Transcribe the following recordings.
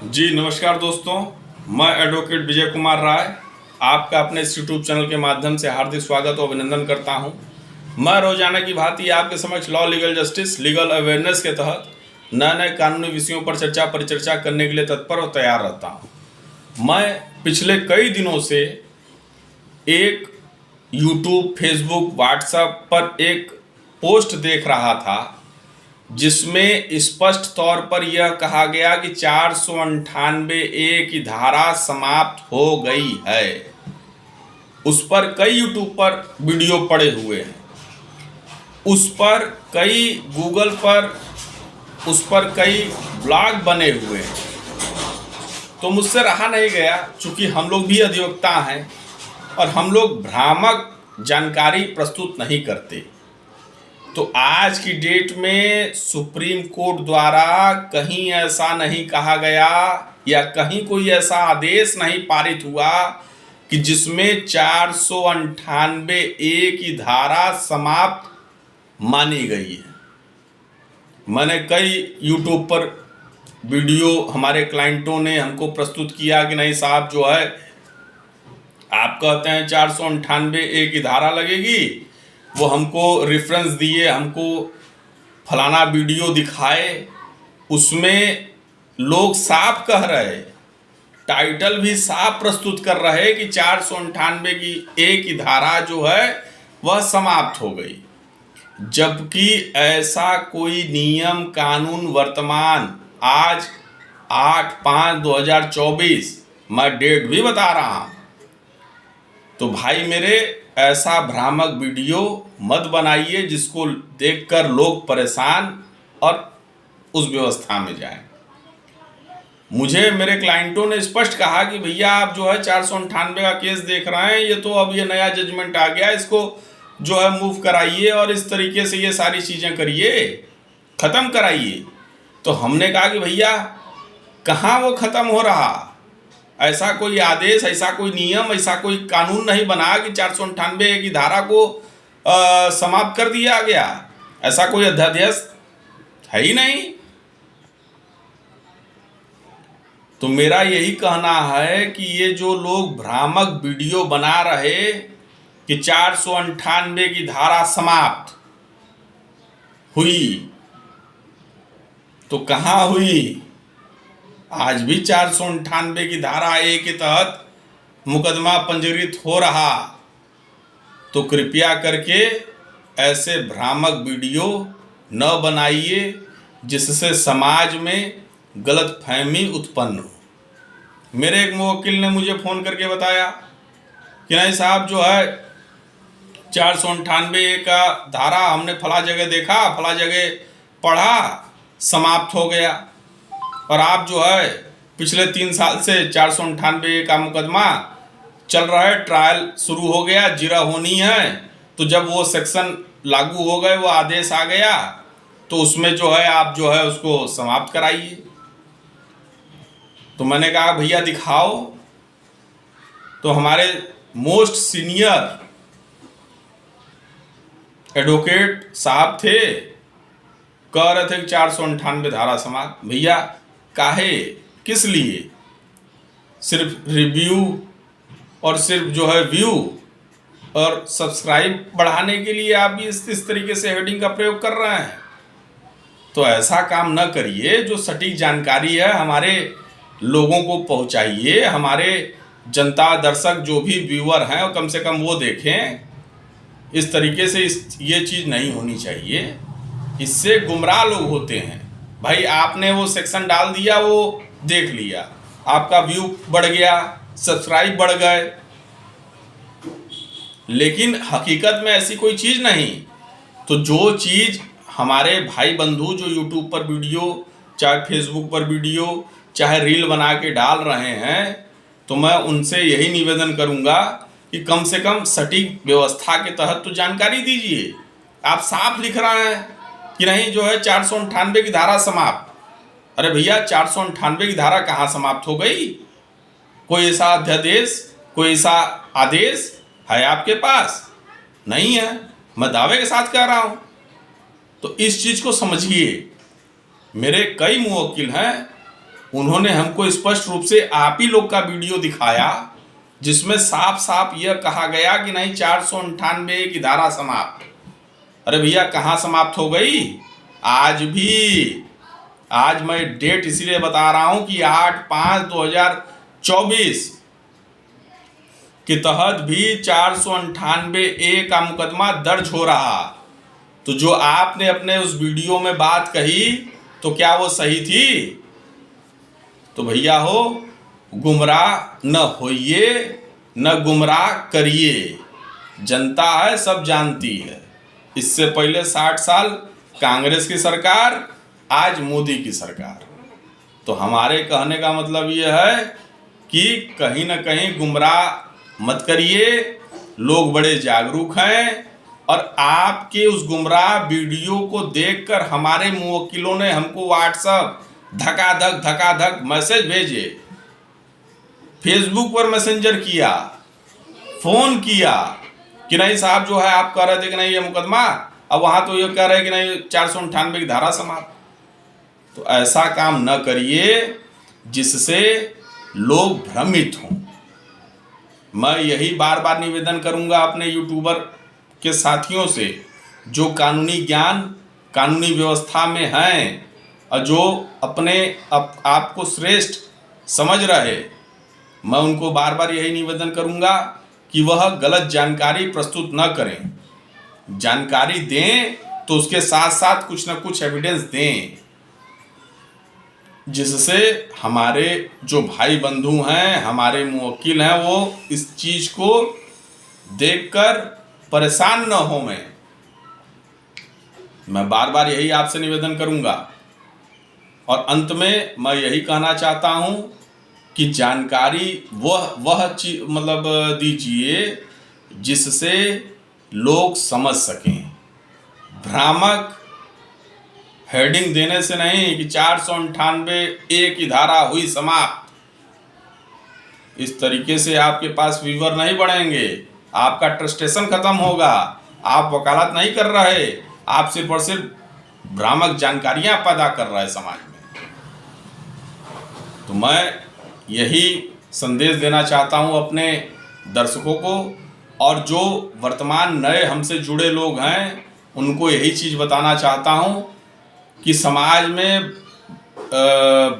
जी नमस्कार दोस्तों, मैं एडवोकेट विजय कुमार राय आपका अपने इस यूट्यूब चैनल के माध्यम से हार्दिक स्वागत और अभिनंदन करता हूं। मैं रोजाना की भांति आपके समक्ष law legal justice legal awareness के तहत नए नए कानूनी विषयों पर चर्चा परिचर्चा करने के लिए तत्पर और तैयार रहता हूं। मैं पिछले कई दिनों से एक यूट्यूब, फेसबुक, व्हाट्सएप पर एक पोस्ट देख रहा था जिसमें स्पष्ट तौर पर यह कहा गया कि 498A की धारा समाप्त हो गई है। उस पर कई यूट्यूब पर वीडियो पड़े हुए हैं, उस पर कई गूगल पर, उस पर कई ब्लॉग बने हुए हैं। तो मुझसे रहा नहीं गया, चूँकि हम लोग भी अधिवक्ता हैं और हम लोग भ्रामक जानकारी प्रस्तुत नहीं करते। तो आज की डेट में सुप्रीम कोर्ट द्वारा कहीं ऐसा नहीं कहा गया या कहीं कोई ऐसा आदेश नहीं पारित हुआ कि जिसमें 498A की धारा समाप्त मानी गई है। मैंने कई यूट्यूब पर वीडियो हमारे क्लाइंटों ने हमको प्रस्तुत किया कि नहीं साहब, जो है आप कहते हैं 498A की धारा लगेगी, वो हमको रेफरेंस दिए, हमको फलाना वीडियो दिखाए, उसमें लोग साफ कह रहे, टाइटल भी साफ प्रस्तुत कर रहे कि 498A की धारा जो है वह समाप्त हो गई, जबकि ऐसा कोई नियम कानून वर्तमान आज 8/5/2024 मैं डेट भी बता रहा हूँ। तो भाई मेरे, ऐसा भ्रामक वीडियो मत बनाइए जिसको देखकर लोग परेशान और उस व्यवस्था में जाएं। मुझे मेरे क्लाइंटों ने स्पष्ट कहा कि भैया आप जो है 498 का केस देख रहे हैं, ये तो अब ये नया जजमेंट आ गया, इसको जो है मूव कराइए और इस तरीके से ये सारी चीज़ें करिए, ख़त्म कराइए। तो हमने कहा कि भैया कहाँ वो ख़त्म हो रहा, ऐसा कोई आदेश, ऐसा कोई नियम, ऐसा कोई कानून नहीं बना कि 498A की धारा को समाप्त कर दिया गया। ऐसा कोई अध्यादेश है ही नहीं। तो मेरा यही कहना है कि ये जो लोग भ्रामक वीडियो बना रहे कि 498 की धारा समाप्त हुई, तो कहाँ हुई? आज भी 498 की धारा A के तहत मुकदमा पंजीकृत हो रहा। तो कृपया करके ऐसे भ्रामक वीडियो न बनाइए जिससे समाज में गलतफहमी उत्पन्न हो। मेरे एक मुवक्किल ने मुझे फ़ोन करके बताया कि नहीं साहब, जो है 498A का धारा हमने फला जगह देखा, फला जगह पढ़ा, समाप्त हो गया, और आप जो है पिछले 3 साल से 498A का मुकदमा चल रहा है, ट्रायल शुरू हो गया, जिरा होनी है, तो जब वो सेक्शन लागू हो गए, वो आदेश आ गया, तो उसमें जो है आप जो है उसको समाप्त कराइए। तो मैंने कहा भैया दिखाओ। तो हमारे मोस्ट सीनियर एडवोकेट साहब थे, कह रहे थे कि 498 धारा समाप्त। भैया काहे, किस लिए? सिर्फ रिव्यू और सिर्फ जो है व्यू और सब्सक्राइब बढ़ाने के लिए आप भी इस तरीके से हेडिंग का प्रयोग कर रहे हैं। तो ऐसा काम न करिए। जो सटीक जानकारी है हमारे लोगों को पहुंचाइए, हमारे जनता दर्शक जो भी व्यूअर हैं कम से कम वो देखें। इस तरीके से ये चीज़ नहीं होनी चाहिए, इससे गुमराह लोग होते हैं। भाई आपने वो सेक्शन डाल दिया, वो देख लिया, आपका व्यू बढ़ गया, सब्सक्राइब बढ़ गए, लेकिन हकीकत में ऐसी कोई चीज़ नहीं। तो जो चीज़ हमारे भाई बंधु जो यूट्यूब पर वीडियो, चाहे फेसबुक पर वीडियो, चाहे रील बना के डाल रहे हैं, तो मैं उनसे यही निवेदन करूंगा कि कम से कम सटीक व्यवस्था के तहत तो जानकारी दीजिए। आप साफ लिख रहे हैं कि नहीं जो है 498 की धारा समाप्त। अरे भैया 498 की धारा कहाँ समाप्त हो गई? कोई ऐसा अध्यादेश, कोई ऐसा आदेश है आपके पास? नहीं है, मैं दावे के साथ कह रहा हूँ। तो इस चीज़ को समझिए। मेरे कई मुवक्किल हैं उन्होंने हमको स्पष्ट रूप से आप ही लोग का वीडियो दिखाया जिसमें साफ साफ यह कहा गया कि नहीं 498 की धारा समाप्त। अरे भैया कहाँ समाप्त हो गई? आज भी, आज मैं डेट इसीलिए बता रहा हूं कि 8/5/2024 के तहत भी 498A का मुकदमा दर्ज हो रहा। तो जो आपने अपने उस वीडियो में बात कही तो क्या वो सही थी? तो भैया हो, गुमराह न होइए न गुमराह करिए। जनता है, सब जानती है। इससे पहले 60 साल कांग्रेस की सरकार, आज मोदी की सरकार। तो हमारे कहने का मतलब यह है कि कहीं ना कहीं गुमराह मत करिए। लोग बड़े जागरूक हैं और आपके उस गुमराह वीडियो को देखकर हमारे मुवक्किलों ने हमको व्हाट्सएप धकाधक मैसेज भेजे, फेसबुक पर मैसेंजर किया, फोन किया कि नहीं साहब जो है आप कह रहे थे कि नहीं ये मुकदमा, अब वहां तो ये कह रहे हैं कि नहीं 498 की धारा समाप्त। तो ऐसा काम न करिए जिससे लोग भ्रमित हों। मैं यही बार बार निवेदन करूंगा अपने यूट्यूबर के साथियों से जो कानूनी ज्ञान, कानूनी व्यवस्था में हैं और जो अपने आपको श्रेष्ठ समझ रहे, मैं उनको बार बार यही निवेदन करूंगा कि वह गलत जानकारी प्रस्तुत न करें। जानकारी दें तो उसके साथ साथ कुछ न कुछ एविडेंस दें, जिससे हमारे जो भाई बंधु हैं, हमारे मुवक्किल हैं, वो इस चीज को देखकर परेशान न हो। मैं बार बार यही आपसे निवेदन करूंगा। और अंत में मैं यही कहना चाहता हूं कि जानकारी वह चीज मतलब दीजिए जिससे लोग समझ सकें। भ्रामक हेडिंग देने से नहीं कि 498A की धारा हुई समाप्त, इस तरीके से आपके पास व्यूअर नहीं बढ़ेंगे, आपका ट्रस्टेशन खत्म होगा। आप वकालत नहीं कर रहे, आप सिर्फ और सिर्फ भ्रामक जानकारियां पैदा कर रहे हैं समाज में। तो मैं यही संदेश देना चाहता हूं अपने दर्शकों को, और जो वर्तमान नए हमसे जुड़े लोग हैं उनको यही चीज़ बताना चाहता हूं कि समाज में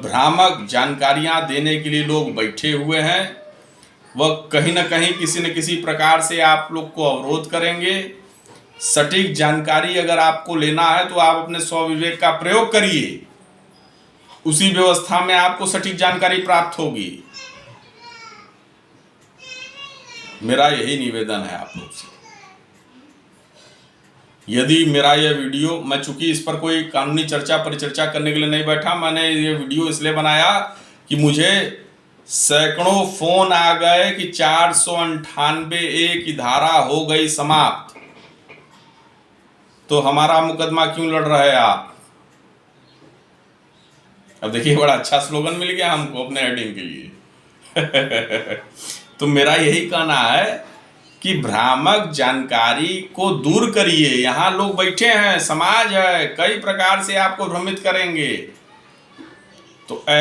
भ्रामक जानकारियां देने के लिए लोग बैठे हुए हैं। वह कहीं ना कहीं किसी न किसी प्रकार से आप लोग को अवरोध करेंगे। सटीक जानकारी अगर आपको लेना है तो आप अपने स्वविवेक का प्रयोग करिए, उसी व्यवस्था में आपको सटीक जानकारी प्राप्त होगी। मेरा यही निवेदन है आप लोग से। यदि मेरा यह वीडियो, मैं चूंकि इस पर कोई कानूनी चर्चा परिचर्चा करने के लिए नहीं बैठा, मैंने ये वीडियो इसलिए बनाया कि मुझे सैकड़ों फोन आ गए कि 498A की धारा हो गई समाप्त, तो हमारा मुकदमा क्यों लड़ रहे हैं आप? अब देखिए बड़ा अच्छा स्लोगन मिल गया हमको अपने हेडिंग के लिए। तो मेरा यही कहना है कि भ्रामक जानकारी को दूर करिए। यहाँ लोग बैठे हैं, समाज है, कई प्रकार से आपको भ्रमित करेंगे। तो